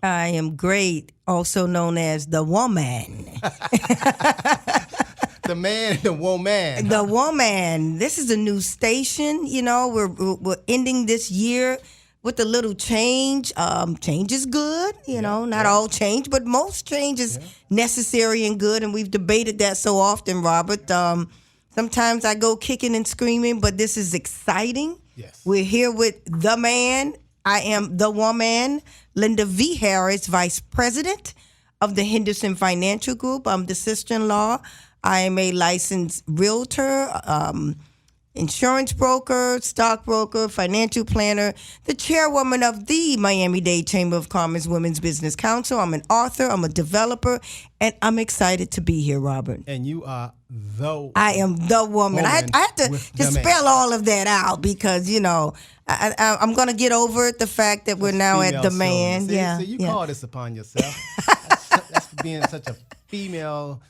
I am great, also known as the woman. The man and the woman. The woman. This is a new station. You know, we're ending this year with a little change. Change is good. You know, not all change, but most change is necessary and good. And we've debated that so often, Robert. Sometimes I go kicking and screaming, but this is exciting. Yes. We're here with the man. I am the woman, Lynda V. Harris, Vice President of the Henderson Financial Group. I'm the sister-in-law. I am a licensed realtor, insurance broker, stockbroker, financial planner, the chairwoman of the Miami-Dade Chamber of Commerce Women's Business Council. I'm an author. I'm a developer, and I'm excited to be here, Robert. And you are I am the woman. I had to just spell all of that out because, you know, I'm going to get over it, the fact that we're now at the man. So you call this upon yourself. That's being such a female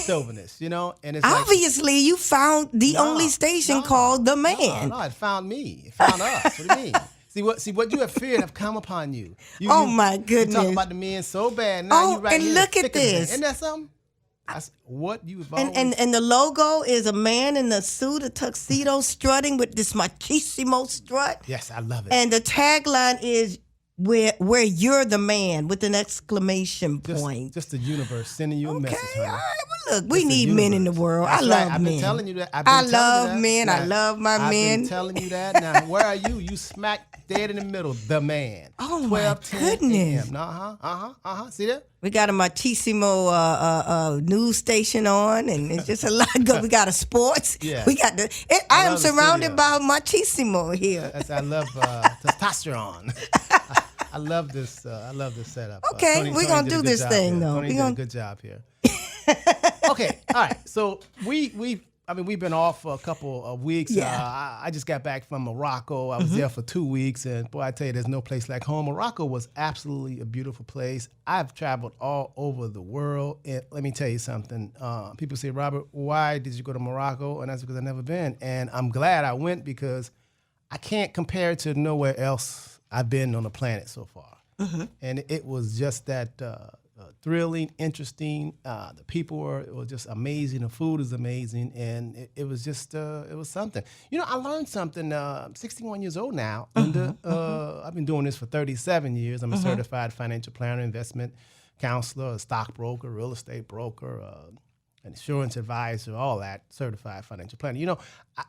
chauvinist, you know? And it's obviously you found the only station called The Man. No, it found me. It found us. What do you mean? See what you have feared have come upon you. My goodness. You talk about the men so bad. Now you right and here look at this. Isn't that something? That's what you've always... And the logo is a man in a suit, a tuxedo, strutting with this machismo strut. Yes, I love it. And the tagline is where you're the man with an exclamation point. Just the universe sending you a message. Okay, all right. Well, look, we need men in the world. That's I love right. I've men. been telling you that. I love men. I love my men. I've been telling you that. Now, where are you? You smack dead in the middle. The man. Oh, 12, my goodness. 10 a.m. See that? We got a machismo news station on, and it's just a lot good. We got a sports. Yeah. We got I am surrounded by machismo here. I love testosterone. I love this. I love this setup. Okay, we're gonna do this thing though. Tony did a good job here. Okay, all right. So we've been off for a couple of weeks. Yeah. I just got back from Morocco. I was there for 2 weeks, and boy, I tell you, there's no place like home. Morocco was absolutely a beautiful place. I've traveled all over the world, and let me tell you something. People say, Robert, why did you go to Morocco? And that's because I've never been, and I'm glad I went because I can't compare it to nowhere else I've been on the planet so far. And it was just that thrilling, interesting. The people it was just amazing. The food is amazing. And it was just, it was something. You know, I learned something. I'm 61 years old now. I've been doing this for 37 years. I'm a certified financial planner, investment counselor, a stockbroker, real estate broker, an insurance advisor, all that, certified financial planner. You know,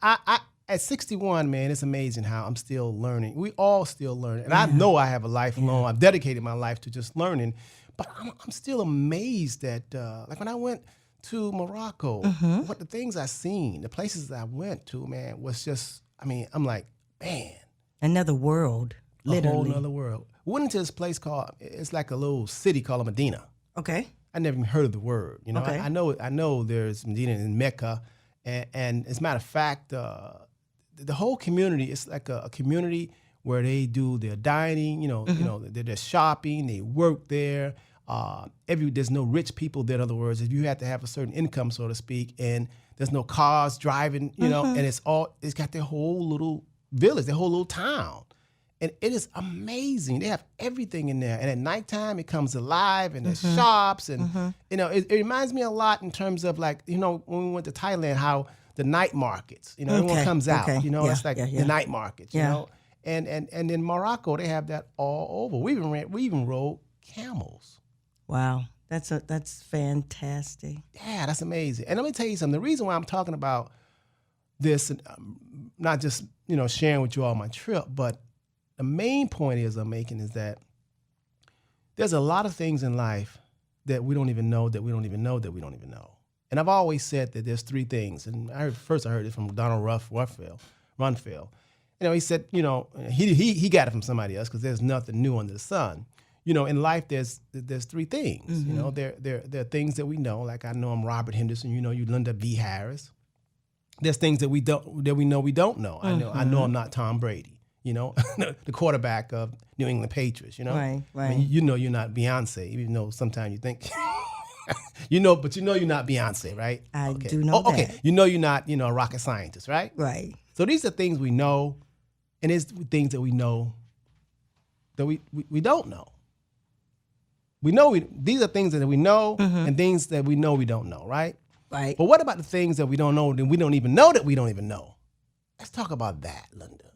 I at 61, man, it's amazing how I'm still learning. We all still learning. And I know I have a lifelong, I've dedicated my life to just learning, but I'm still amazed that, like when I went to Morocco, what the things I seen, the places I went to, man, was just, I'm like, man. Another world, literally. A whole other world. Went into this place it's like a little city called Medina. Okay. I never even heard of the word. You know, Okay. I know there's Medina in Mecca, and as a matter of fact, the whole community is like a community where they do their dining. You know, they're shopping, they work there. There's no rich people there. In other words, if you have to have a certain income, so to speak, and there's no cars driving, you know, and it's got their whole little village, their whole little town. And it is amazing. They have everything in there. And at nighttime, it comes alive, and there's shops. And, you know, it reminds me a lot in terms of, like, you know, when we went to Thailand, how the night markets, you know, everyone comes out. You know, it's like the night markets, you know. And in Morocco, they have that all over. We even rode camels. Wow. That's fantastic. Yeah, that's amazing. And let me tell you something. The reason why I'm talking about this, and not just, you know, sharing with you all my trip, but the main point I'm making is that there's a lot of things in life that we don't even know that we don't even know that we don't even know. And I've always said that there's three things. And I heard it from Donald Rumsfeld. You know, he said, you know, he got it from somebody else because there's nothing new under the sun. You know, in life, there's three things. You know, there are things that we know, like I know I'm Robert Henderson. You know, you Lynda V. Harris. There's things that we know we don't know. I know I'm not Tom Brady. You know, the quarterback of New England Patriots. You know, right. I mean, you know, you're not Beyonce, even though sometimes you think. You know, but you know you're not Beyonce, right? I do know that. Okay, you know you're not, you know, a rocket scientist, right? Right. So these are things we know, and there's things that we know that we don't know. these are things that we know and things that we know we don't know, right? Right. But what about the things that we don't know that we don't even know that we don't even know? Let's talk about that, Lynda.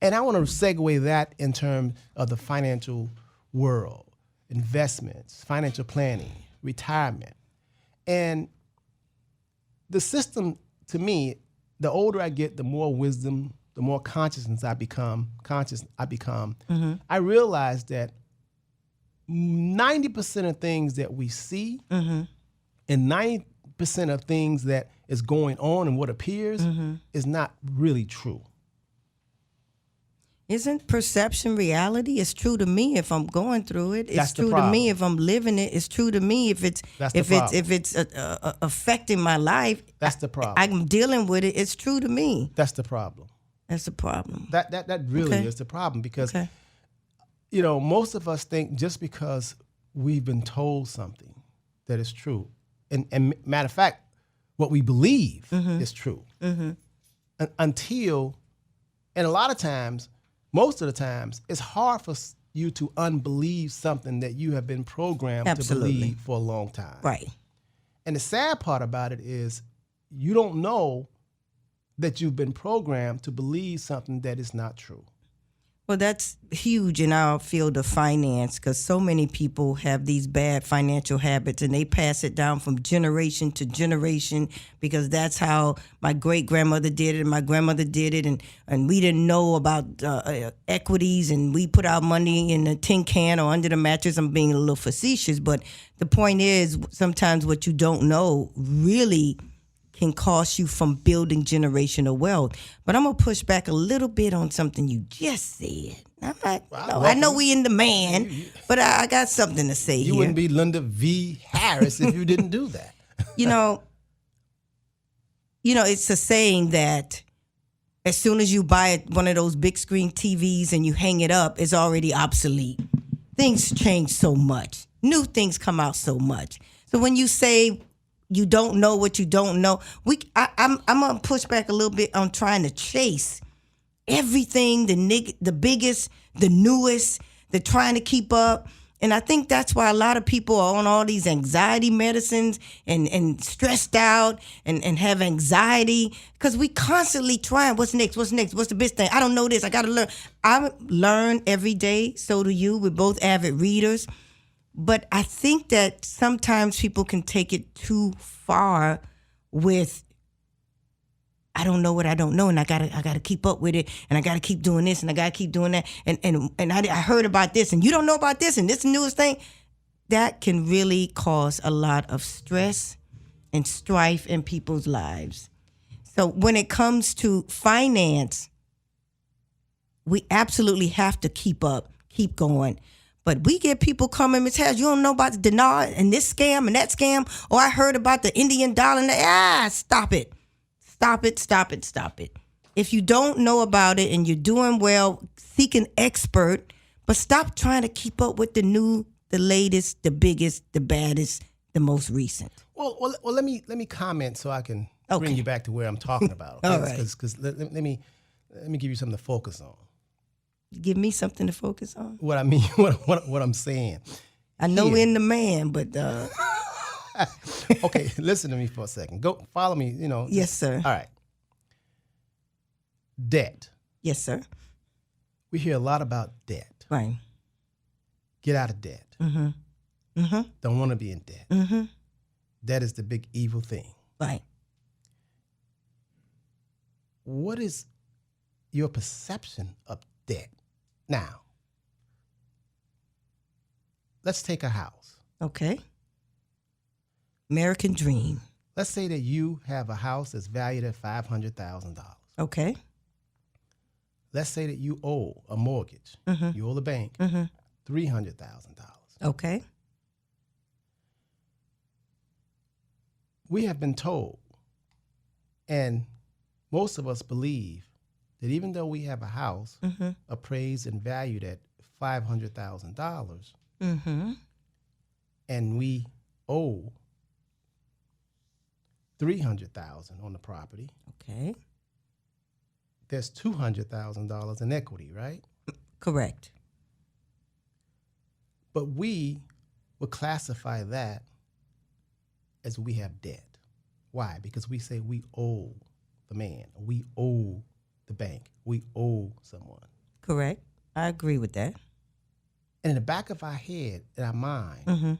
And I want to segue that in terms of the financial world, investments, financial planning, retirement. And the system, to me, the older I get, the more wisdom, the more conscious I become. I realize that 90% of things that we see and 90% of things that is going on and what appears is not really true. Isn't perception reality? It's true to me if I'm going through it. It's That's the true to problem. me if I'm living it. It's true to me if it's affecting my life. That's the problem. I'm dealing with it. It's true to me. That's the problem. That's the problem. That really is the problem because most of us think just because we've been told something that is true, and matter of fact, what we believe is true, until, and a lot of times, most of the times, it's hard for you to unbelieve something that you have been programmed to believe for a long time. Right. And the sad part about it is you don't know that you've been programmed to believe something that is not true. Well, that's huge in our field of finance because so many people have these bad financial habits and they pass it down from generation to generation because that's how my great-grandmother did it and my grandmother did it. And we didn't know about equities and we put our money in a tin can or under the mattress. I'm being a little facetious, but the point is sometimes what you don't know really can cost you from building generational wealth. But I'm going to push back a little bit on something you just said. I know we in the man, but I got something to say here. You wouldn't be Lynda V. Harris if you didn't do that. It's a saying that as soon as you buy one of those big screen TVs and you hang it up, it's already obsolete. Things change so much. New things come out so much. So when you say you don't know what you don't know, I'm gonna push back a little bit on trying to chase everything, the biggest, the newest, the trying to keep up. And I think that's why a lot of people are on all these anxiety medicines and stressed out and have anxiety because we constantly trying, what's next, what's the best thing? I don't know this, I gotta learn. I learn every day, so do you. We're both avid readers. But I think that sometimes people can take it too far with, I don't know what I don't know, and I gotta keep up with it, and I gotta keep doing this, and I gotta keep doing that, and I heard about this, and you don't know about this, and this is the newest thing. That can really cause a lot of stress and strife in people's lives. So when it comes to finance, we absolutely have to keep up, keep going. But we get people coming, Ms. Harris, you don't know about the dinar and this scam and that scam, or I heard about the Indian dollar. Stop it. Stop it. If you don't know about it and you're doing well, seek an expert, but stop trying to keep up with the new, the latest, the biggest, the baddest, the most recent. Well, let me comment so I can bring you back to where I'm talking about. Okay? All right. Because let me give you something to focus on. Give me something to focus on. What I mean, what I'm saying. I know we're in the man, but okay, listen to me for a second. Go follow me. Yes, sir. All right. Debt. Yes, sir. We hear a lot about debt. Right. Get out of debt. Don't want to be in debt. Debt is the big evil thing. Right. What is your perception of debt? Now, let's take a house. Okay. American dream. Let's say that you have a house that's valued at $500,000. Okay. Let's say that you owe a mortgage. You owe the bank $300,000. Okay. We have been told, and most of us believe, that even though we have a house appraised and valued at $500,000, and we owe $300,000 on the property, okay, there's $200,000 in equity, right? Correct. But we would classify that as we have debt. Why? Because we say we owe the man, we owe the bank, we owe someone. Correct. I agree with that. And in the back of our head, in our mind,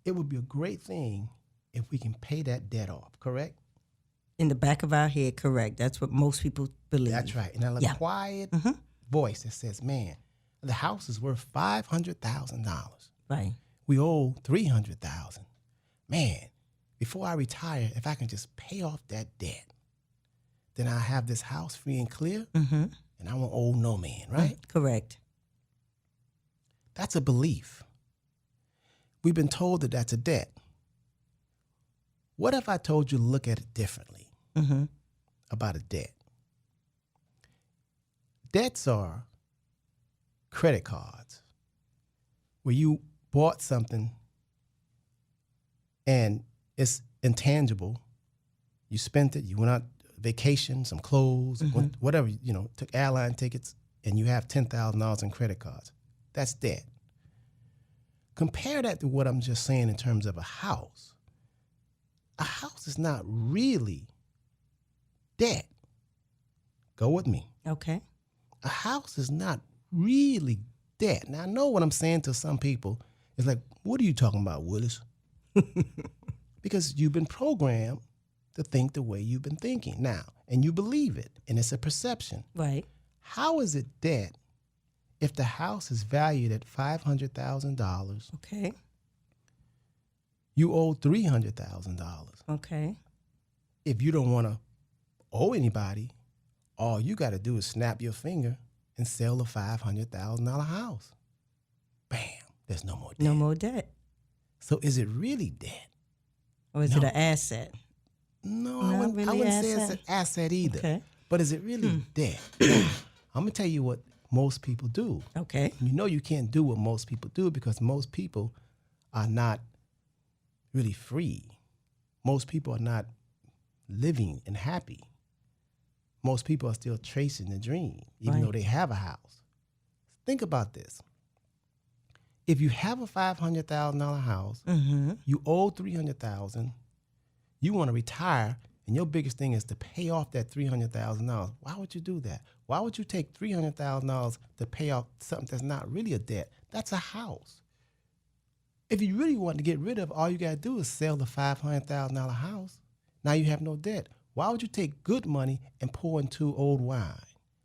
it would be a great thing if we can pay that debt off, correct? In the back of our head, correct. That's what most people believe. That's right. And that quiet voice that says, man, the house is worth $500,000. Right. We owe $300,000. Man, before I retire, if I can just pay off that debt, then I'll have this house free and clear, and I won't owe no man, right? Correct. That's a belief. We've been told that that's a debt. What if I told you to look at it differently about a debt? Debts are credit cards where you bought something and it's intangible. You spent it, you went on vacation, some clothes, whatever, took airline tickets, and you have $10,000 in credit cards. That's debt. Compare that to what I'm just saying in terms of a house. A house is not really debt. Go with me. Okay. A house is not really debt. Now, I know what I'm saying to some people. It's like, what are you talking about, Willis? Because you've been programmed to think the way you've been thinking now, and you believe it, and it's a perception. Right. How is it debt if the house is valued at $500,000? Okay. You owe $300,000. Okay. If you don't want to owe anybody, all you got to do is snap your finger and sell a $500,000 house. Bam, there's no more debt. No more debt. So is it really debt? Or is it an asset? No, Not I really wouldn't say it's asset? an asset either. Okay. But is it really debt? Now, I'm going to tell you what most people do. Okay. You know you can't do what most people do because most people are not really free. Most people are not living and happy. Most people are still chasing the dream, even though they have a house. Think about this. If you have a $500,000 house, you owe $300,000, you want to retire, and your biggest thing is to pay off that $300,000. Why would you do that? Why would you take $300,000 to pay off something that's not really a debt? That's a house. If you really want to get rid of, all you got to do is sell the $500,000 house. Now you have no debt. Why would you take good money and pour into old wine?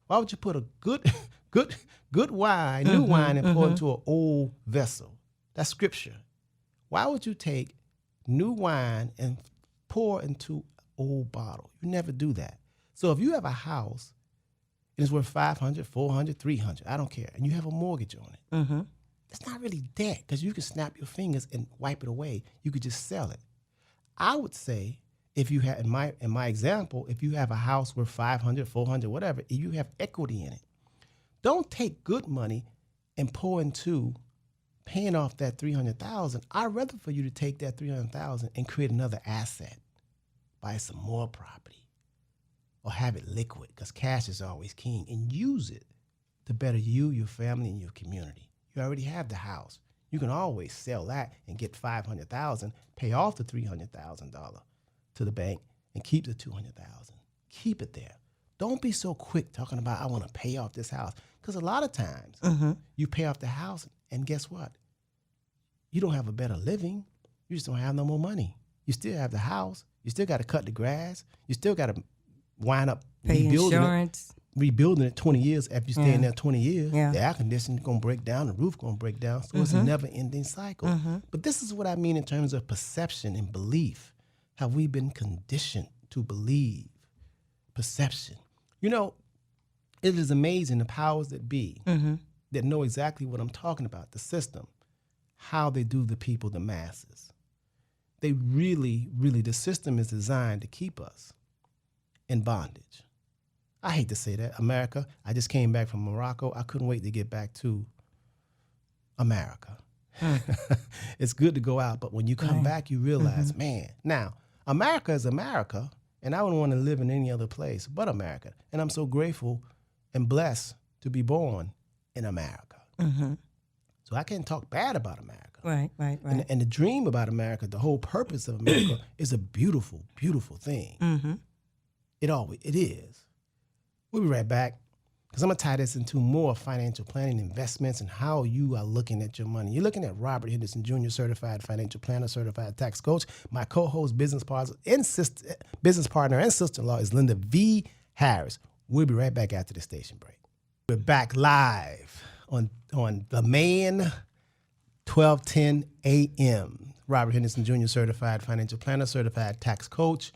Why would you put a good wine, new wine, and pour into an old vessel? That's scripture. Why would you take new wine and pour into old bottle? You never do that. So if you have a house and it's worth $500, $400, $300, I don't care, and you have a mortgage on it, it's not really debt because you can snap your fingers and wipe it away. You could just sell it. I would say if you have, in my example, if you have a house worth $500, $400, whatever, if you have equity in it, don't take good money and pour into paying off that $300,000. I'd rather for you to take that $300,000 and create another asset, buy some more property, or have it liquid because cash is always king, and use it to better you, your family, and your community. You already have the house. You can always sell that and get $500,000, pay off the $300,000 to the bank, and keep the $200,000. Keep it there. Don't be so quick talking about, I want to pay off this house. Because a lot of times you pay off the house, and guess what? You don't have a better living. You just don't have no more money. You still have the house. You still got to cut the grass. You still got to wind up Pay insurance. Rebuilding it 20 years after you stay in there 20 years. Yeah. The air conditioning is going to break down. The roof going to break down. So it's a never-ending cycle. But this is what I mean in terms of perception and belief. Have we been conditioned to believe? Perception. You know, it is amazing the powers that be that know exactly what I'm talking about, the system, how they do the people, the masses. They really, the system is designed to keep us in bondage. I hate to say that. America, I just came back from Morocco. I couldn't wait to get back to America. It's good to go out, but when you come back, you realize, man, now, America is America, and I wouldn't want to live in any other place but America. And I'm so grateful and blessed to be born in America. So So I can't talk bad about America. Right. And the dream about America, the whole purpose of America is a beautiful, beautiful thing. Mm-hmm. It is. We'll be right back because I'm going to tie this into more financial planning, investments, and how you are looking at your money. You're looking at Robert Henderson Jr., certified financial planner, certified tax coach. My co-host, business partner, and sister-in-law is Lynda V. Harris. We'll be right back after the station break. We're back live on The Man, 12:10 a.m. Robert Henderson Jr., certified financial planner, certified tax coach.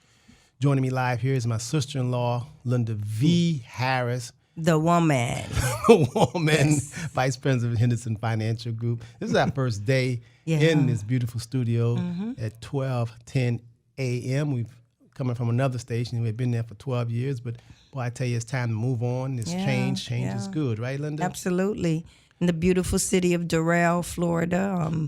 Joining me live here is my sister-in-law, Lynda V. Harris. The woman. Yes. Vice President of Henderson Financial Group. This is our first day in this beautiful studio at 12:10 a.m. We've coming from another station. We've been there for 12 years, but boy, I tell you, it's time to move on. It's change. Change is good, right, Lynda? Absolutely. In the beautiful city of Doral, Florida,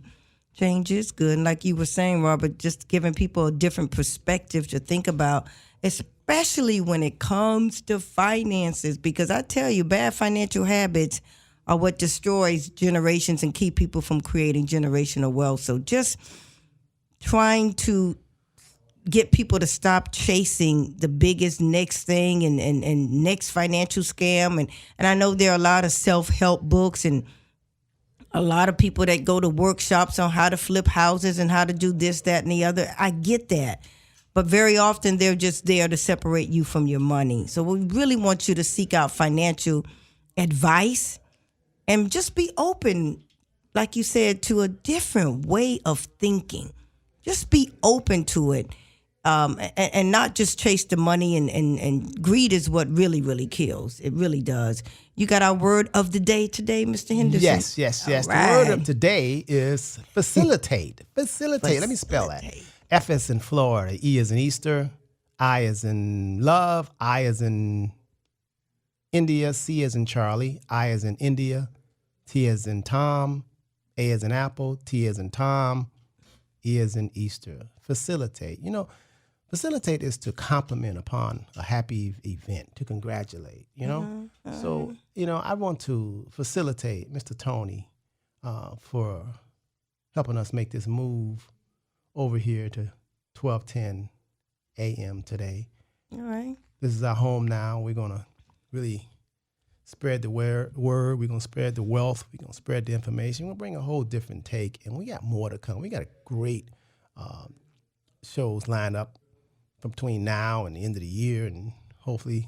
change is good. And like you were saying, Robert, just giving people a different perspective to think about, especially when it comes to finances. Because I tell you, bad financial habits are what destroys generations and keep people from creating generational wealth. So just trying to get people to stop chasing the biggest next thing and next financial scam. And I know there are a lot of self-help books and a lot of people that go to workshops on how to flip houses and how to do this, that, and the other. I get that. But very often they're just there to separate you from your money. So we really want you to seek out financial advice and just be open, like you said, to a different way of thinking. Just be open to it. And not just chase the money and greed is what really, really kills. It really does. You got our word of the day today, Mr. Henderson? Yes. All The right. word of today is facilitate. Facilitate. Let me spell that. F as in Florida, E as in Easter, I as in love, I as in India, C as in Charlie, I as in India, T as in Tom, A as in Apple, T as in Tom, E as in Easter. Facilitate. Facilitate is to compliment upon a happy event, to congratulate, So, I want to facilitate Mr. Tony for helping us make this move over here to 12:10 a.m. today. All right. This is our home now. We're going to really spread the word. We're going to spread the wealth. We're going to spread the information. We're going to bring a whole different take, and we got more to come. We got a great shows lined up from between now and the end of the year, and hopefully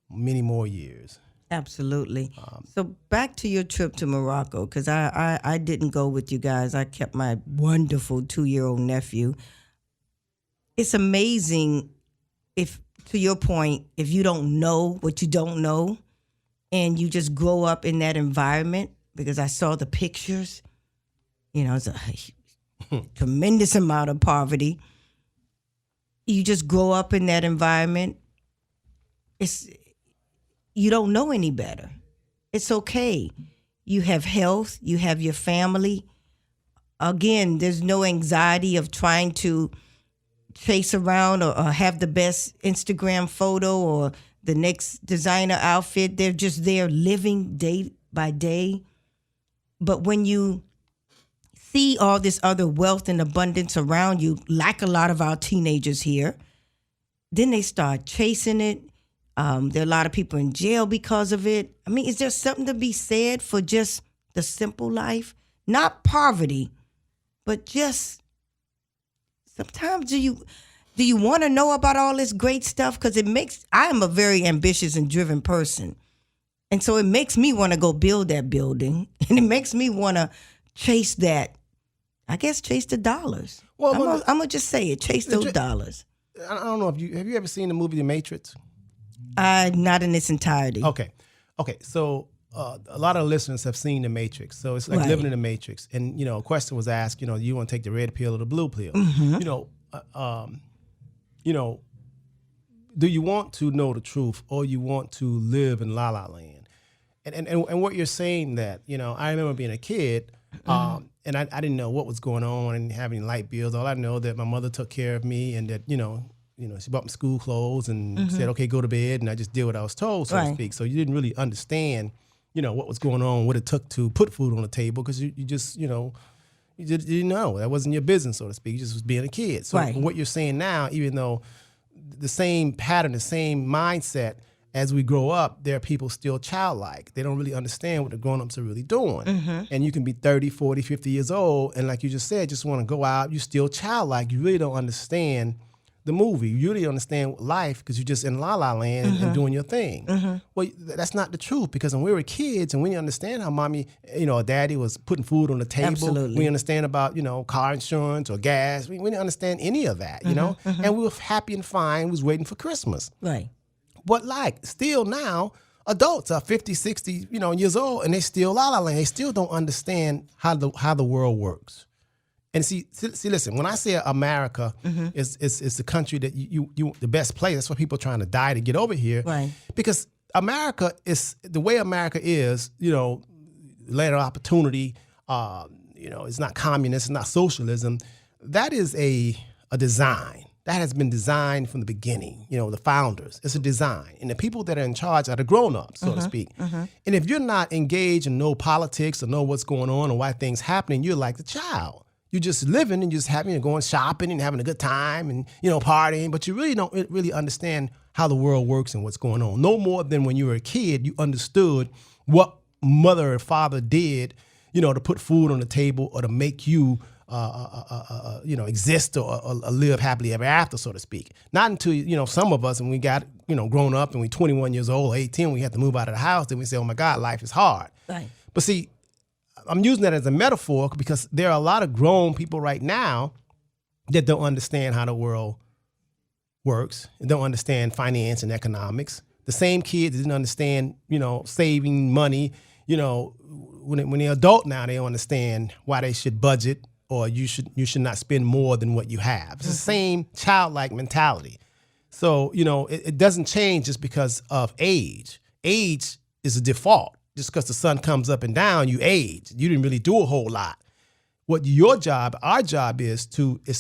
many more years. Absolutely. So back to your trip to Morocco, because I didn't go with you guys. I kept my wonderful 2-year-old nephew. It's amazing if, to your point, if you don't know what you don't know and you just grow up in that environment, because I saw the pictures, it's a tremendous amount of poverty. You just grow up in that environment. You don't know any better. It's okay. You have health. You have your family. Again, there's no anxiety of trying to chase around or have the best Instagram photo or the next designer outfit. They're just there living day by day. But when you see all this other wealth and abundance around you, like a lot of our teenagers here, then they start chasing it. There are a lot of people in jail because of it. I mean, is there something to be said for just the simple life? Not poverty, but just sometimes do you want to know about all this great stuff? Because I am a very ambitious and driven person. And so it makes me want to go build that building. And it makes me want to chase that. I guess chase the dollars. Well, I'm gonna just say it. Chase those dollars. I don't know have you ever seen the movie The Matrix? Not in its entirety. Okay. So a lot of listeners have seen The Matrix. So it's like living in the Matrix. And a question was asked. You want to take the red pill or the blue pill? Mm-hmm. Do you want to know the truth or you want to live in La La Land? And what you're saying that I remember being a kid. And I didn't know what was going on and having light bills. All I know that my mother took care of me and that, she bought me school clothes and said, okay, go to bed. And I just did what I was told, so to speak. So you didn't really understand, what was going on, what it took to put food on the table, because you just, you didn't know. That wasn't your business, so to speak. You just was being a kid. So Right. what you're saying now, even though the same pattern, the same mindset, as we grow up, there are people still childlike. They don't really understand what the grown-ups are really doing. And you can be 30, 40, 50 years old, and like you just said, just want to go out. You're still childlike. You really don't understand the movie. You really understand life because you're just in la-la land and doing your thing. Well, that's not the truth, because when we were kids and we didn't understand how mommy, or daddy was putting food on the table. Absolutely. We understand about, car insurance or gas. We didn't understand any of that, And we were happy and fine. We was waiting for Christmas. Right. But still now, adults are 50, 60, years old, and they still la-la land. They still don't understand how the world works. And see, listen, when I say America is the country that you the best place, that's why people are trying to die to get over here. Right. Because America is, the way America is, land of opportunity, it's not communist, it's not socialism. That is a design. That has been designed from the beginning, the founders. It's a design. And the people that are in charge are the grown-ups, so to speak. And if you're not engaged and know politics or know what's going on or why things happening, you're like the child. You're just living and just having, going shopping and having a good time and, partying, but you really don't really understand how the world works and what's going on. No more than when you were a kid, you understood what mother or father did, to put food on the table or to make you exist or live happily ever after, so to speak. Not until, some of us, and we got, grown up and we 21 years old, 18, we had to move out of the house, then we say, oh my God, life is hard. Right. But see, I'm using that as a metaphor because there are a lot of grown people right now that don't understand how the world works, and don't understand finance and economics. The same kids that didn't understand, saving money, when they're adult now, they don't understand why they should budget, or you should not spend more than what you have. It's the same childlike mentality. So, it doesn't change just because of age. Age is a default. Just because the sun comes up and down, you age. You didn't really do a whole lot. What our job is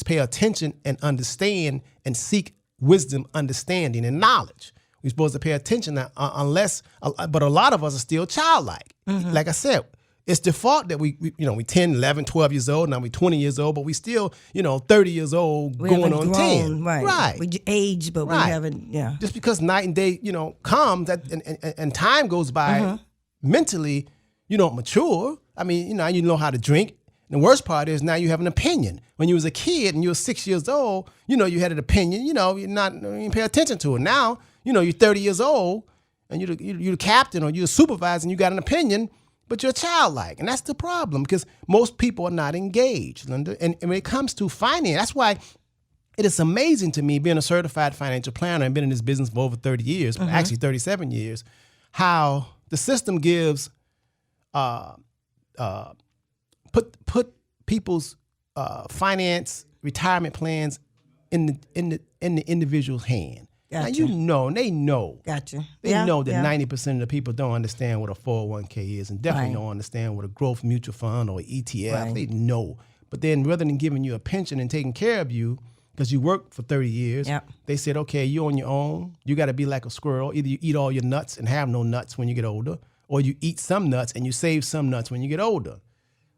pay attention and understand and seek wisdom, understanding, and knowledge. We're supposed to pay attention now, but a lot of us are still childlike. Like I said, it's default that we 10, 11, 12 years old. Now we're 20 years old, but we still, 30 years old, We going haven't on grown, 10. Right. We age, but we haven't, Just because night and day, comes and time goes by, mentally, you don't mature. I mean, now you know how to drink. And the worst part is now you have an opinion. When you was a kid and you were 6 years old, you had an opinion, you didn't pay attention to it. Now, you're 30 years old and you're the captain or you're a supervisor and you got an opinion, but you're childlike. And that's the problem, because most people are not engaged, Lynda. And when it comes to finance, that's why it is amazing to me, being a certified financial planner and been in this business for over 30 years, actually 37 years, how the system gives put people's finance retirement plans in the individual's hand. Gotcha. Now they know. Gotcha. They know that 90% of the people don't understand what a 401k is, and definitely don't understand what a growth mutual fund or ETF. Right. They know. But then rather than giving you a pension and taking care of you, because you worked for 30 years, they said, okay, you're on your own. You got to be like a squirrel. Either you eat all your nuts and have no nuts when you get older, or you eat some nuts and you save some nuts when you get older.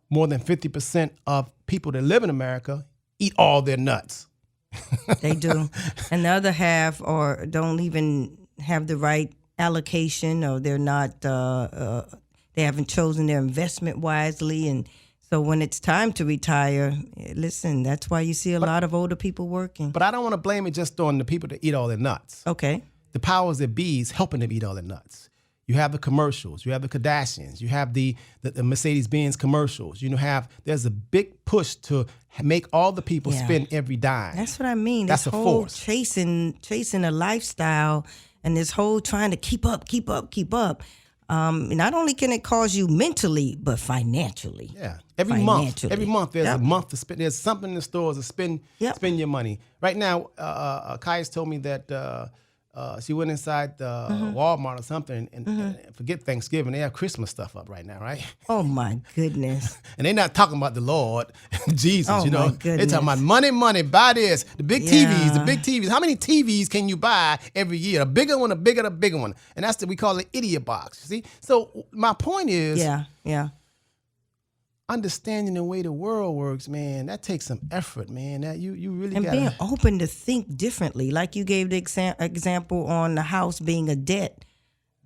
More than 50% of people that live in America eat all their nuts. They do. And the other half don't even have the right allocation, or they're not, they haven't chosen their investment wisely. And so when it's time to retire, listen, that's why you see a lot of older people working. But I don't want to blame it just on the people that eat all their nuts. Okay. The powers that be is helping them eat all their nuts. You have the commercials. You have the Kardashians. You have the Mercedes-Benz commercials. There's a big push to make all the people spend every dime. That's what I mean. That's this a whole force. chasing a lifestyle, and this whole trying to keep up. Not only can it cause you mentally, but financially. Yeah. Every month there's a month to spend. There's something in the stores to spend your money. Right now, Kaya's told me that she went inside the Walmart or something and forget Thanksgiving. They have Christmas stuff up right now, right? Oh my goodness. And they're not talking about the Lord, Jesus, Oh, you know. my goodness. They're talking about money, buy this. The big Yeah. TVs. How many TVs can you buy every year? A bigger one, a bigger one. And that's we call it idiot box, see? So my point is, Yeah. understanding the way the world works, man, that takes some effort, man. That you really And got being open to think differently. Like you gave the example on the house being a debt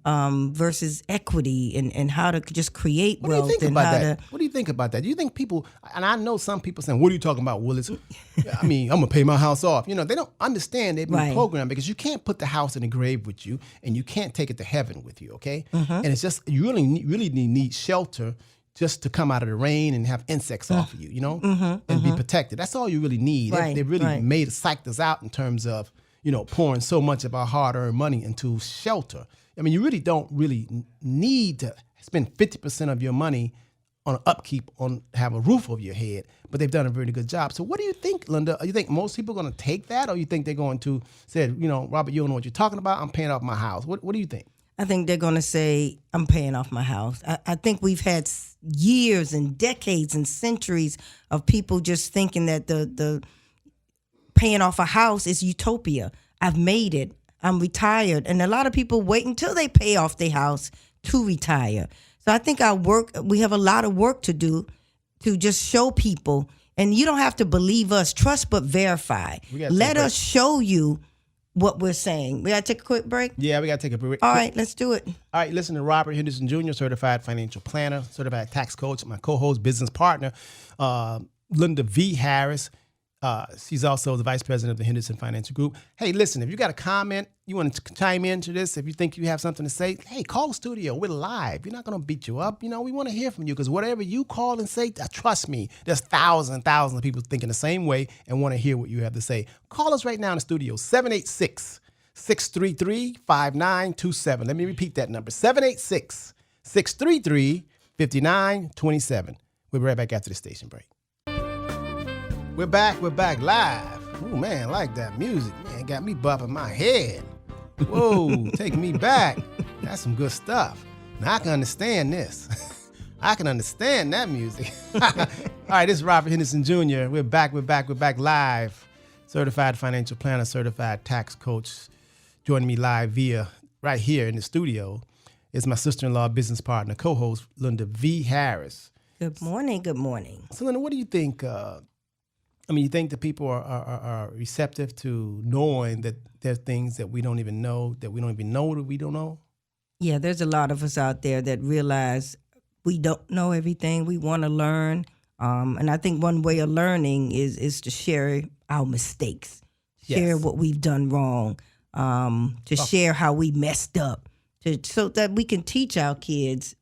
versus equity and how to just create What do you wealth. think And about how that? What do you think about that? Do you think people, and I know some people saying, what are you talking about, Willis? I mean, I'm going to pay my house off. You know, they don't understand they've been Right. programmed because you can't put the house in the grave with you and you can't take it to heaven with you, okay? And it's just, you really need shelter just to come out of the rain and have insects off of you, you know, and be protected. That's all you really need. Right, They really right. psyched us out in terms of, you know, pouring so much of our hard-earned money into shelter. I mean, you really don't need to spend 50% of your money on upkeep, on have a roof over your head, but they've done a very good job. So what do you think, Lynda? You think most people are going to take that, or you think they're going to say, you know, Robert, you don't know what you're talking about, I'm paying off my house. What do you think? I think they're going to say, I'm paying off my house. I think we've had years and decades and centuries of people just thinking that the paying off a house is utopia. I've made it. I'm retired. And a lot of people wait until they pay off their house to retire. So I think we have a lot of work to do to just show people. And you don't have to believe us. Trust but verify. Let us show you what we're saying. We got to take a quick break? Yeah, we got to take a break. All right, let's do it. All right, listen to Robert Henderson Jr., certified financial planner, certified tax coach, my co-host, business partner, Lynda V. Harris. She's also the vice president of the Henderson Financial Group. Hey, listen, if you got a comment, you want to chime into this, if you think you have something to say, hey, call the studio. We're live. We're not going to beat you up. You know, we want to hear from you because whatever you call and say, trust me, there's thousands and thousands of people thinking the same way and want to hear what you have to say. Call us right now in the studio, 786-633-5927. Let me repeat that number, 786-633-5927. We'll be right back after the station break. We're back live. Oh man, I like that music. Man, got me bopping my head. Whoa, take me back. That's some good stuff. Now I can understand this. I can understand that music. All right, this is Robert Henderson Jr. We're back live. Certified financial planner, certified tax coach. Joining me live via right here in the studio is my sister-in-law, business partner, co-host, Lynda V. Harris. Good morning. So Lynda, what do you think? You think that people are receptive to knowing that there are things that we don't even know, that we don't know? Yeah, there's a lot of us out there that realize we don't know everything. We want to learn. And I think one way of learning is to share our mistakes, share what we've done wrong, to share how we messed up, so that we can teach our kids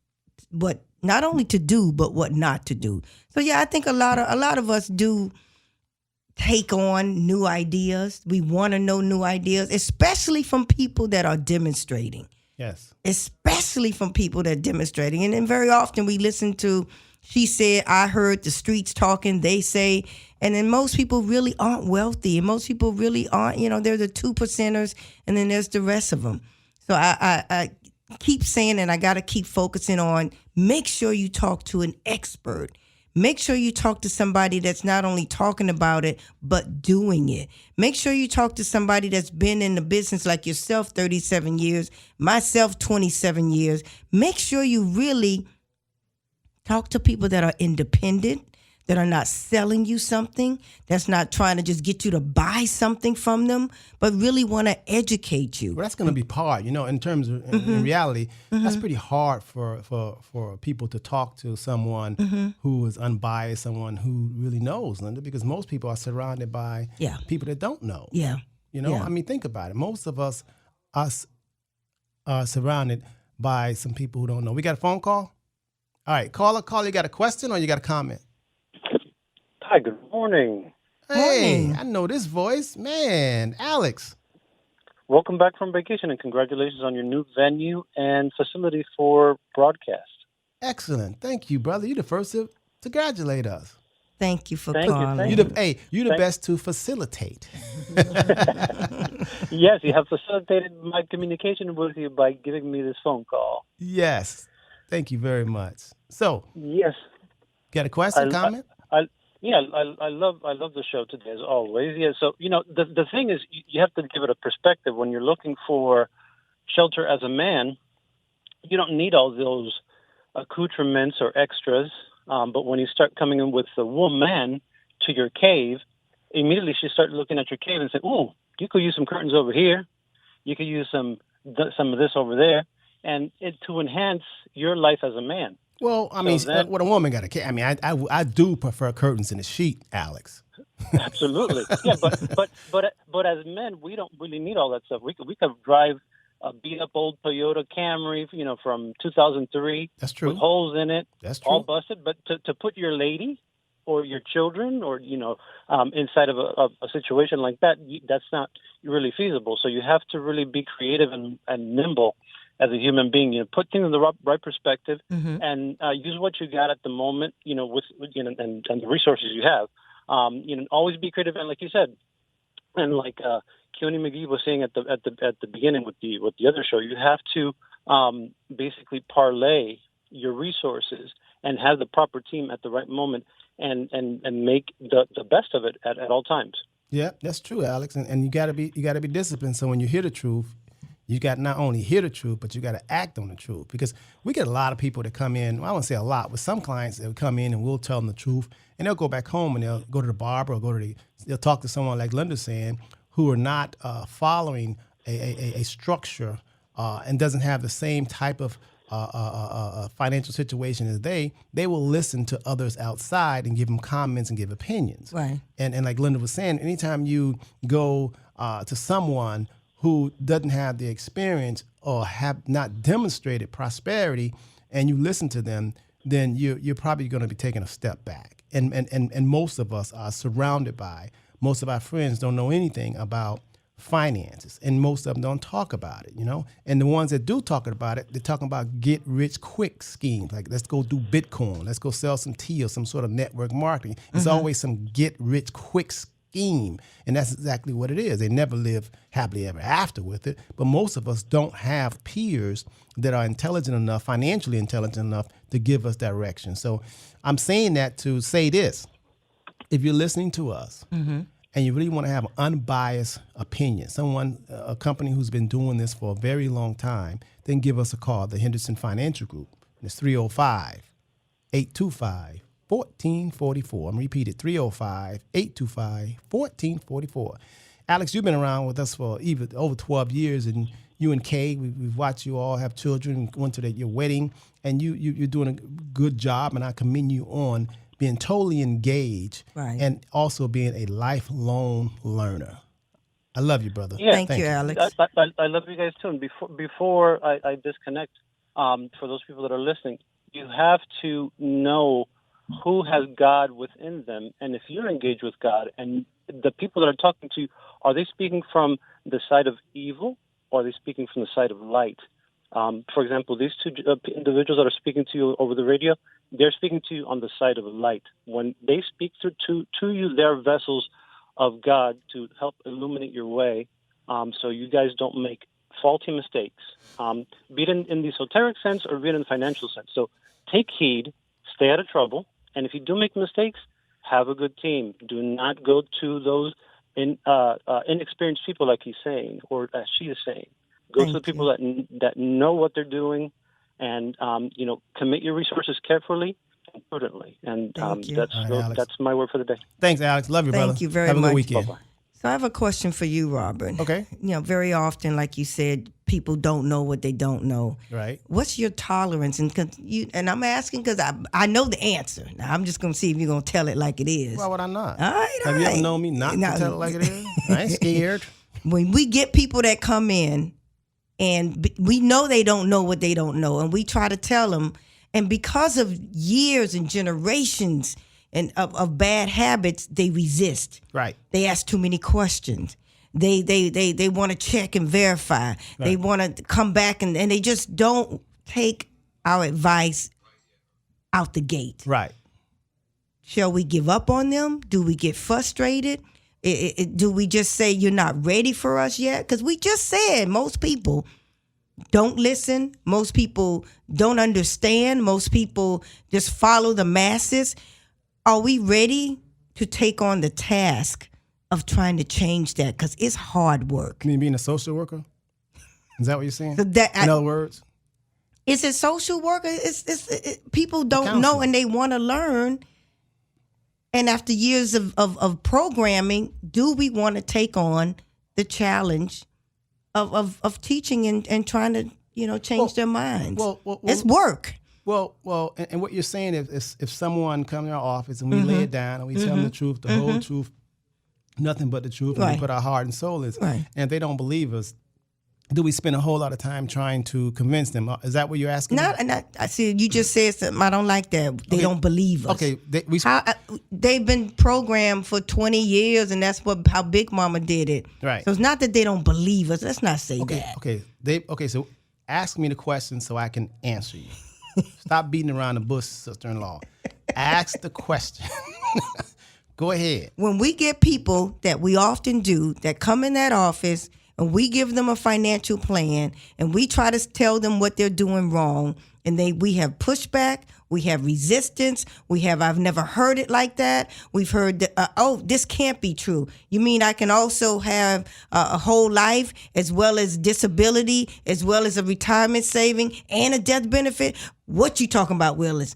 what not only to do, but what not to do. So yeah, I think a lot of us do take on new ideas. We want to know new ideas, especially from people that are demonstrating. Yes. Especially from people that are demonstrating. And then very often we listen to, she said, I heard, the streets talking, they say. And then most people really aren't wealthy. And most people really aren't, they're the 2%ers, and then there's the rest of them. So I keep saying, and I got to keep focusing on, make sure you talk to an expert. Make sure you talk to somebody that's not only talking about it, but doing it. Make sure you talk to somebody that's been in the business like yourself, 37 years, myself, 27 years. Make sure you really talk to people that are independent, that are not selling you something, that's not trying to just get you to buy something from them, but really want to educate you. Well, that's going to be hard, in terms of, in reality, that's pretty hard for people to talk to someone who is unbiased, someone who really knows, Lynda, because most people are surrounded by people that don't know. Yeah. I mean, think about it. Most of us are surrounded by some people who don't know. We got a phone call? All right, caller, you got a question or you got a comment? Hi, good morning. Hey, I know this voice. Man, Alex. Welcome back from vacation and congratulations on your new venue and facility for broadcast. Excellent. Thank you, brother. You're the first to congratulate us. Thank you for Thank you, calling. thank You're the best to facilitate. Yes, you have facilitated my communication with you by giving me this phone call. Yes. Thank you very much. So, Yes, got a I, question, comment? I yeah, I love the show today as always. Yeah, so the thing is, you have to give it a perspective when you're looking for shelter as a man. You don't need all those accoutrements or extras. But when you start coming in with the woman to your cave, immediately she starts looking at your cave and say, "Ooh, you could use some curtains over here. You could use some of this over there," and to enhance your life as a man. Well, I So mean, then, what a woman got to. I mean, I do prefer curtains in the sheet, Alex. absolutely, yeah. But as men, we don't really need all that stuff. We could drive a beat up old Toyota Camry, from 2003, That's true. with holes in it, That's true. all busted. But to put your lady or your children, or inside of a situation like that, that's not really feasible. So you have to really be creative and nimble as a human being. Put things in the right perspective, and use what you got at the moment. And the resources you have. Always be creative, and like you said, and like Keone McGee was saying at the beginning with the other show, you have to basically parlay your resources and have the proper team at the right moment, and make the best of it at all times. Yeah, that's true, Alex. And you gotta be disciplined. So when you hear the truth, you got to not only hear the truth, but you got to act on the truth. Because we get a lot of people that come in. Well, I won't say a lot, but some clients that come in and we'll tell them the truth, and they'll go back home and they'll go to the barber or they'll talk to someone like Lynda saying, who are not following a structure and doesn't have the same type of financial situation as they will listen to others outside and give them comments and give opinions. Right. And like Lynda was saying, anytime you go to someone who doesn't have the experience or have not demonstrated prosperity, and you listen to them, then you're probably going to be taking a step back. And most of us are surrounded by, most of our friends don't know anything about finances, and most of them don't talk about it, And the ones that do talk about it, they're talking about get rich quick schemes, like let's go do Bitcoin, let's go sell some tea or some sort of network marketing. It's always some get rich quick scheme, and that's exactly what it is. They never live happily ever after with it, but most of us don't have peers that are intelligent enough, financially intelligent enough to give us direction. So I'm saying that to say this: if you're listening to us and you really want to have an unbiased opinion, a company who's been doing this for a very long time, then give us a call, the Henderson Financial Group. It's 305-825-1444. I'm going to repeat it, 305-825-1444. Alex, you've been around with us for even over 12 years, and you and Kay, we've watched you all have children, went to your wedding, and you're doing a good job, and I commend you on being totally engaged, right, and also being a lifelong learner. I love you, brother. Yeah. Thank you, Alex. I love you guys too. And before I disconnect, for those people that are listening, you have to know who has God within them, and if you're engaged with God, and the people that are talking to you, are they speaking from the side of evil, or are they speaking from the side of light? For example, these two individuals that are speaking to you over the radio, they're speaking to you on the side of light. When they speak to you, they're vessels of God to help illuminate your way, so you guys don't make faulty mistakes, be it in the esoteric sense or be it in the financial sense. So take heed, stay out of trouble, and if you do make mistakes, have a good team. Do not go to those inexperienced people, like he's saying, or as she is saying. Go to the people that know what they're doing, and commit your resources carefully and prudently. And that's my word for the day. Thanks, Alex. Love you, brother. Thank you very much. Have a good weekend. Bye-bye. So I have a question for you, Robert. Okay. Very often, like you said, people don't know what they don't know. Right. What's your tolerance? And I'm asking because I know the answer. Now I'm just going to see if you're going to tell it like it is. Why would I not? All right. Have you ever known me not to tell it like it is? I ain't scared. When we get people that come in and we know they don't know what they don't know, and we try to tell them, and because of years and generations and of bad habits, they resist. Right. They ask too many questions. They want to check and verify. Right. They want to come back and they just don't take our advice out the gate. Right. Shall we give up on them? Do we get frustrated? Do we just say you're not ready for us yet? Because we just said most people don't listen. Most people don't understand. Most people just follow the masses. Are we ready to take on the task of trying to change that? Because it's hard work. You mean being a social worker? Is that what you're saying? So In other words? Is it social work? People don't know and they want to learn. And after years of programming, do we want to take on the challenge of teaching and trying to change their minds? It's work. Well, and what you're saying is if someone comes in our office and we lay it down and we tell them the truth, the whole truth, nothing but the truth, and we put our heart and soul in, and if they don't believe us, do we spend a whole lot of time trying to convince them? Is that what you're asking? I see. You just said something. I don't like that. They don't believe us. Okay, they've been programmed for 20 years, and that's how Big Mama did it. Right. So it's not that they don't believe us. Let's not say that. Okay. So ask me the question so I can answer you. Stop beating around the bush, sister-in-law. Ask the question. Go ahead. When we get people that we often do that come in that office, and we give them a financial plan, and we try to tell them what they're doing wrong, and we have pushback, we have resistance, I've never heard it like that. We've heard that, this can't be true. You mean I can also have a whole life as well as disability, as well as a retirement saving and a death benefit? What you talking about, Willis?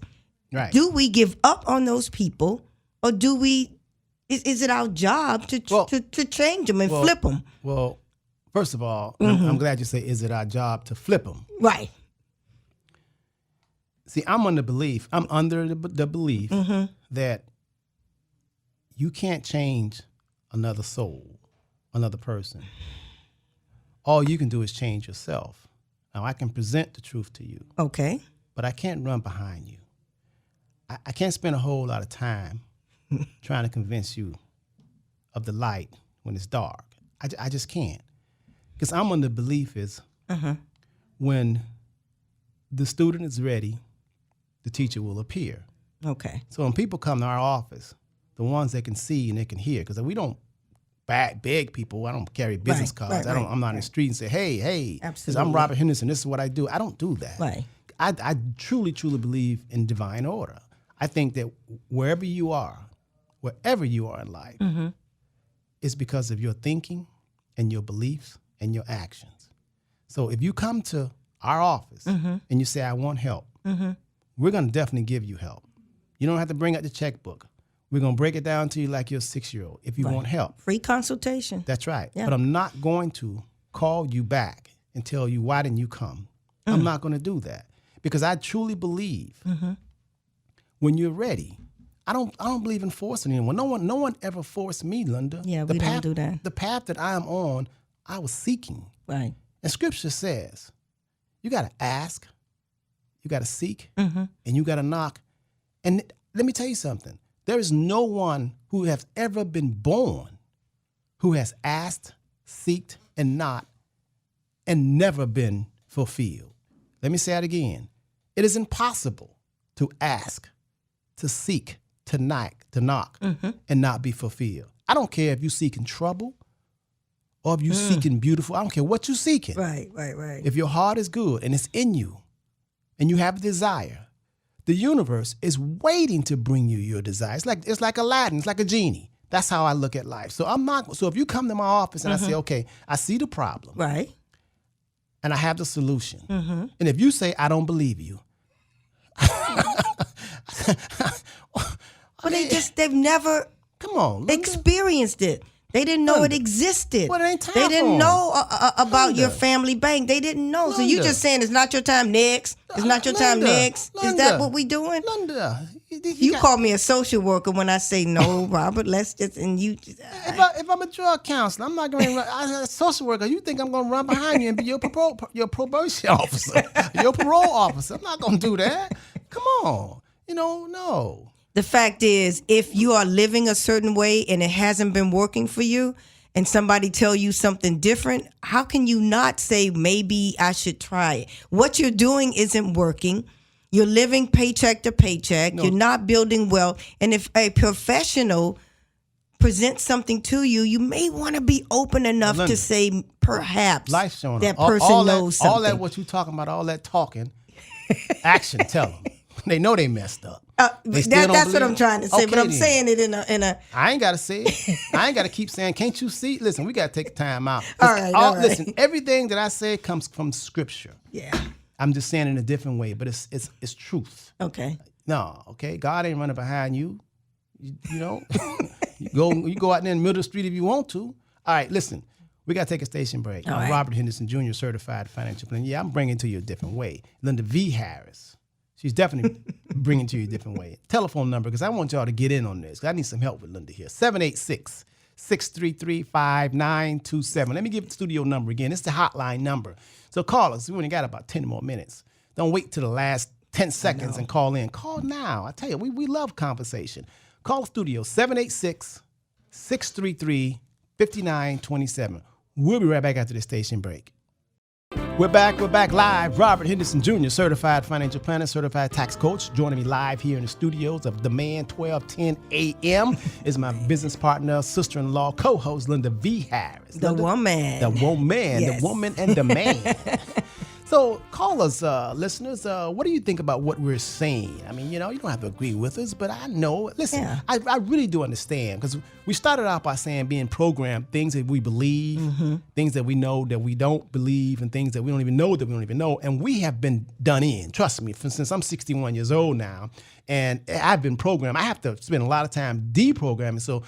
Right. Do we give up on those people, or do we? Is it our job to change them and flip them? Well. First of all, I'm glad you say, is it our job to flip them? Right. See, I'm under the belief that you can't change another soul, another person. All you can do is change yourself. Now, I can present the truth to you. Okay. But I can't run behind you. I can't spend a whole lot of time trying to convince you of the light when it's dark. I just can't. Because I'm under the belief is when the student is ready, the teacher will appear. Okay. So when people come to our office, the ones that can see and they can hear, because we don't beg people. I don't carry business cards. I'm not in the street and say, hey, absolutely. I'm Robert Henderson. This is what I do. I don't do that. Right. I truly believe in divine order. I think that wherever you are in life, it's because of your thinking and your beliefs and your actions. So if you come to our office and you say, I want help, we're going to definitely give you help. You don't have to bring out the checkbook. We're going to break it down to you like you're a 6-year-old if you want help. Free consultation. That's right. Yeah. But I'm not going to call you back and tell you, why didn't you come? I'm not going to do that because I truly believe when you're ready. I don't believe in forcing anyone. No one ever forced me, Lynda. Yeah, we don't do that. The path that I am on, I was seeking. Right. And Scripture says, you got to ask, you got to seek, and you got to knock. And let me tell you something. There is no one who has ever been born who has asked, seeked, and knocked and never been fulfilled. Let me say it again. It is impossible to ask, to seek, to knock, and not be fulfilled. I don't care if you're seeking trouble or if you're seeking beautiful. I don't care what you're seeking. Right. If your heart is good and it's in you and you have a desire, the universe is waiting to bring you your desire. It's like Aladdin. It's like a genie. That's how I look at life. So if you come to my office and I say, okay, I see the problem. Right. And I have the solution. And if you say, I don't believe you. But they've never experienced it. They didn't know it existed. Well, it ain't time they didn't for know about Lynda. your family bank. They didn't know. So you Lynda. just saying it's not your time next. It's not your time next. Is that what we doing? Lynda, You call me a social worker when I say no, Robert. Let's just and you. If I'm a drug counselor, I'm not going to run. I'm a social worker. You think I'm going to run behind you and be your probation officer, your parole officer? I'm not going to do that. Come on, no. The fact is, if you are living a certain way and it hasn't been working for you, and somebody tell you something different, how can you not say maybe I should try it? What you're doing isn't working. You're living paycheck to paycheck. No. You're not building wealth. And if a professional presents something to you, you may want to be open enough Lynda, to say perhaps Life showing that up. person knows something. All that what you talking about, all that talking, action, tell them. They know they messed up. That's what I'm trying to say, Okay, but I'm then. saying it in a. I ain't got to say it. I ain't got to keep saying, can't you see? Listen, we got to take time out. All right. Listen, everything that I say comes from Scripture. Yeah. I'm just saying it in a different way, but it's truth. Okay. No, okay? God ain't running behind you. You know? you go out there in the middle of the street if you want to. All right, listen. We got to take a station break. All I'm right. Robert Henderson, Jr., certified financial planner. Yeah, I'm bringing it to you a different way. Lynda V. Harris. She's definitely bringing it to you a different way. Telephone number, because I want y'all to get in on this. I need some help with Lynda here. 786-633-5927. Let me give the studio number again. It's the hotline number. So call us. We only got about 10 more minutes. Don't wait till the last 10 seconds and call in. Call now. I tell you, we love conversation. Call the studio, 786-633-5927. We'll be right back after the station break. We're back live. Robert Henderson Jr., certified financial planner, certified tax coach, joining me live here in the studios of The Man, 1210 AM, is my business partner, sister-in-law, co-host, Lynda V. Harris. The Lynda, woman. The woman, Yes. the woman and the man. So call us, listeners. What do you think about what we're saying? I mean, you don't have to agree with us, but I know. Listen, Yeah. I really do understand, because we started out by saying being programmed, things that we believe, things that we know that we don't believe, and things that we don't even know that we don't even know. And we have been done in. Trust me, since I'm 61 years old now, and I've been programmed. I have to spend a lot of time deprogramming. So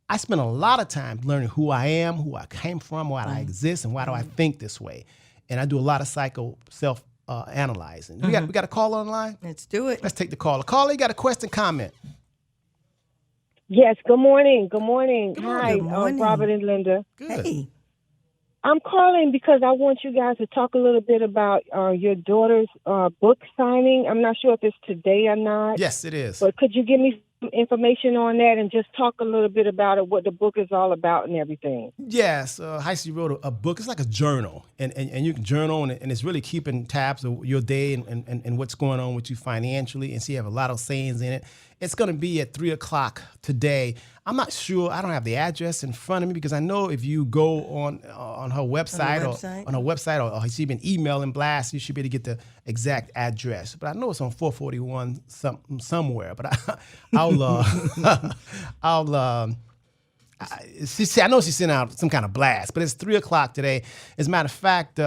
I spend a lot of time learning who I am, who I came from, why I exist, and why do I think this way. And I do a lot of self-analyzing. We got a call on the line? Let's do it. Let's take the caller. Caller, you got a question, comment? Yes, good morning. Good morning. Hi, Good morning. Robert and Lynda. Good. Hey. I'm calling because I want you guys to talk a little bit about your daughter's book signing. I'm not sure if it's today or not. Yes, it is. But could you give me some information on that and just talk a little bit about it, what the book is all about and everything? Yes, Heisey wrote a book. It's like a journal, and you can journal, and it's really keeping tabs of your day and what's going on with you financially. And so you have a lot of sayings in it. It's going to be at 3:00 today. I'm not sure. I don't have the address in front of me, because I know if you go on her website, or she's been emailing blast, you should be able to get the exact address. But I know it's on 441 somewhere. But I know she sent out some kind of blast, but it's 3:00 today. As a matter of fact,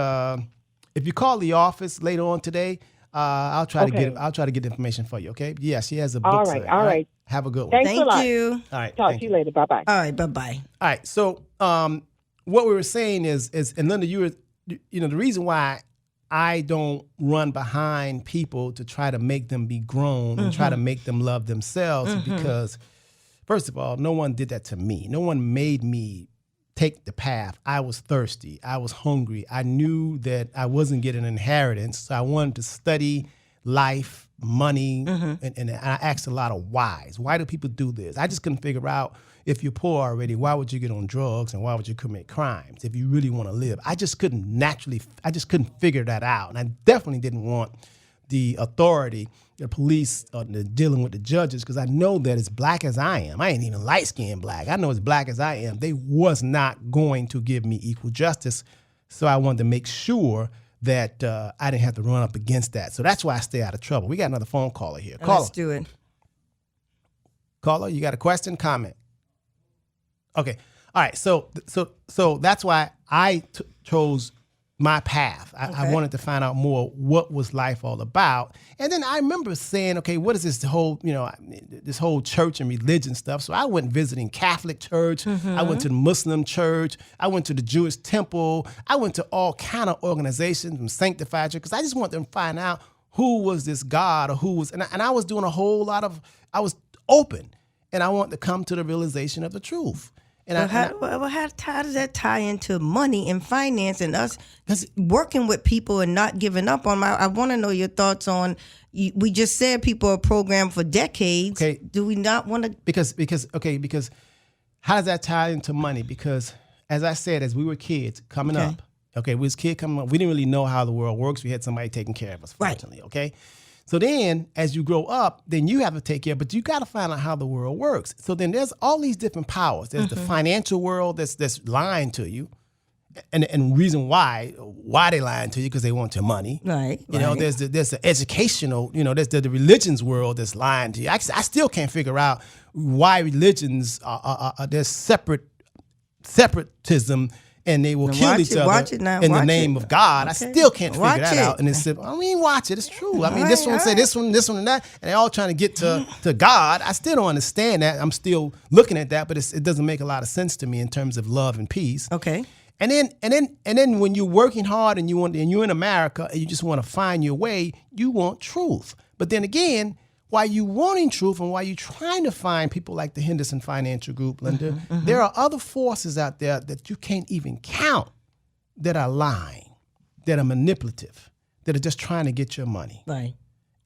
if you call the office later on today, I'll try to get the information for you. Okay? Yeah, she has a book. All right. Have a good one. Thanks a lot. Thank you. All right. Talk to you later. Bye-bye. All right. Bye-bye. All right. So, what we were saying is, and Lynda, the reason why I don't run behind people to try to make them be grown and try to make them love themselves is because, first of all, no one did that to me. No one made me take the path. I was thirsty. I was hungry. I knew that I wasn't getting an inheritance, so I wanted to study life, money, and I asked a lot of whys. Why do people do this? I just couldn't figure out, if you're poor already, why would you get on drugs and why would you commit crimes if you really want to live? I just couldn't figure that out. And I definitely didn't want the authority, the police, dealing with the judges, because I know that as black as I am, I ain't even light-skinned black. I know as black as I am, they was not going to give me equal justice. So I wanted to make sure that I didn't have to run up against that. So that's why I stay out of trouble. We got another phone caller here. Caller. Let's do it. Caller, you got a question, comment? Okay. All right. So that's why I chose my path. I wanted to find out more what was life all about. And then I remember saying, okay, what is this whole church and religion stuff? So I went visiting Catholic church. I went to the Muslim church. I went to the Jewish temple. I went to all kind of organizations and sanctified church, because I just wanted to find out who was this God, or who was, and I was doing I was open, and I wanted to come to the realization of the truth. And how does that tie into money and finance and us working with people and not giving up on I want to know your thoughts on, we just said people are programmed for decades. Okay. Do we not want to? Because how does that tie into money? Because as I said, as we were kids coming up, we didn't really know how the world works. We had somebody taking care of us, fortunately, okay? So then as you grow up, then you have to take care, but you got to find out how the world works. So then there's all these different powers. There's the financial world that's lying to you. And reason why they lying to you, because they want your money. Right. You know, there's the educational, there's the religion's world that's lying to you. I still can't figure out why religions are there's separatism, and they will kill each other in the name of God. Okay. I still can't figure that out. And it's watch it. It's true. I mean, this one say this one, and that, and they're all trying to get to God. I still don't understand that. I'm still looking at that, but it doesn't make a lot of sense to me in terms of love and peace. Okay. And then when you're working hard and you're in America and you just want to find your way, you want truth. But then again, while you wanting truth and while you're trying to find people like the Henderson Financial Group, Lynda, there are other forces out there that you can't even count that are lying, that are manipulative, that are just trying to get your money. Right.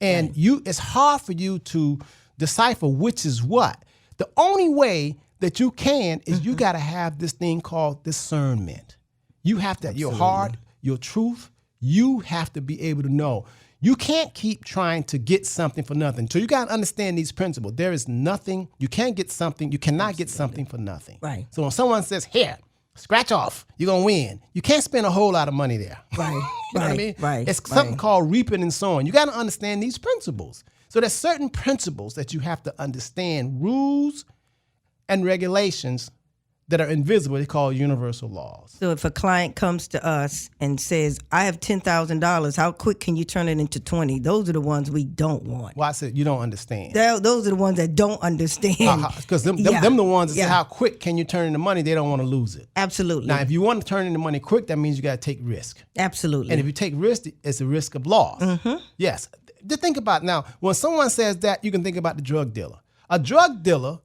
And it's hard for you to decipher which is what. The only way that you can is you got to have this thing called discernment. You have to, your heart, your truth, you have to be able to know. You can't keep trying to get something for nothing. So you got to understand these principles. There is nothing, you can't get something, you cannot get something for nothing. Right. So when someone says, here, scratch off, you're going to win, you can't spend a whole lot of money there. Right. You know what I mean? Right. It's something called reaping and sowing. You got to understand these principles. So there's certain principles that you have to understand, rules and regulations that are invisible. They call universal laws. So if a client comes to us and says, I have $10,000, how quick can you turn it into 20? Those are the ones we don't want. Well, I said you don't understand. Those are the ones that don't understand. Because them the ones that say how quick can you turn into money, they don't want to lose it. Absolutely. Now, if you want to turn into money quick, that means you got to take risk. Absolutely. And if you take risk, it's a risk of loss. Yes. Just think about now, when someone says that, you can think about the drug dealer. A drug dealer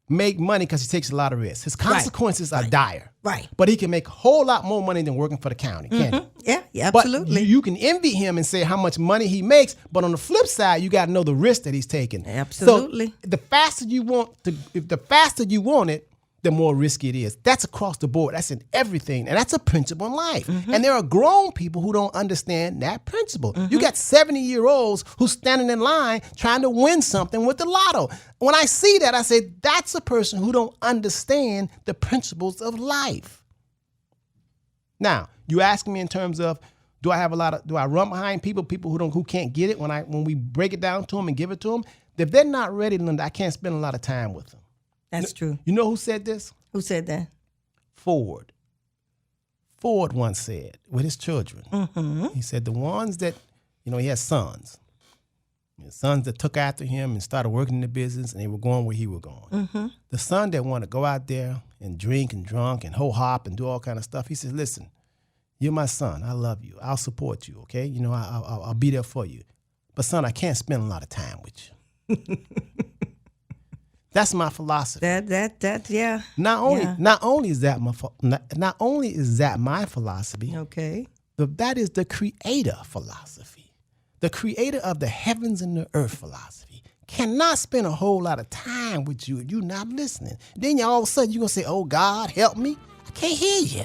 make money because he takes a lot of risks. His consequences are dire. Right. But he can make a whole lot more money than working for the county, can't he? Yeah, absolutely. But you can envy him and say how much money he makes, but on the flip side, you got to know the risk that he's taking. Absolutely. So the faster you want it, the more risky it is. That's across the board. That's in everything. And that's a principle in life. And there are grown people who don't understand that principle. You got 70-year-olds who's standing in line trying to win something with the lotto. When I see that, I say, that's a person who don't understand the principles of life. Now, you ask me in terms of, do I run behind people who can't get it when we break it down to them and give it to them? If they're not ready, Lynda, I can't spend a lot of time with them. That's true. You know who said this? Who said that? Ford. Ford once said with his children, he said the ones that, he has sons. Sons that took after him and started working in the business, and they were going where he was going. The son that wanted to go out there and drink and drunk and ho-hop and do all kind of stuff, he said, listen, you're my son. I love you. I'll support you, okay? I'll be there for you. But son, I can't spend a lot of time with you. That's my philosophy. Yeah. Not only is that my philosophy. Okay. But that is the creator philosophy. The creator of the heavens and the earth philosophy cannot spend a whole lot of time with you if you're not listening. Then all of a sudden you're going to say, oh, God, help me. I can't hear you.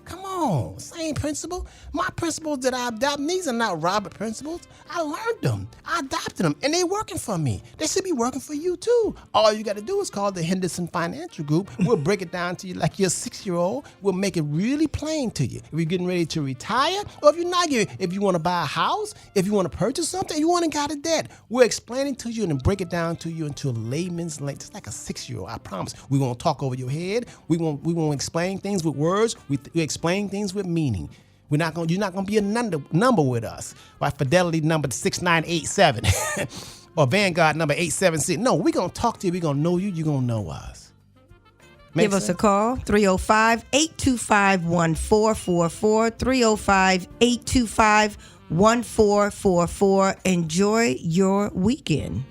Come on, same principle. My principles that I adopt, these are not Robert principles. I learned them. I adopted them, and they're working for me. They should be working for you, too. All you got to do is call the Henderson Financial Group. We'll break it down to you like you're a 6-year-old. We'll make it really plain to you. If you're getting ready to retire, or if you're not if you want to buy a house, if you want to purchase something, if you want to get out of debt, we're explaining to you and break it down to you into a layman's language, just like a 6-year-old. I promise. We're going to talk over your head. We won't explain things with words. We explain things with meaning. You're not going to be a number with us. Like Fidelity number 6987 or Vanguard number 876. No, we're going to talk to you. We're going to know you. You're going to know us. Give us a call, 305-825-1444, 305-825-1444. Enjoy your weekend.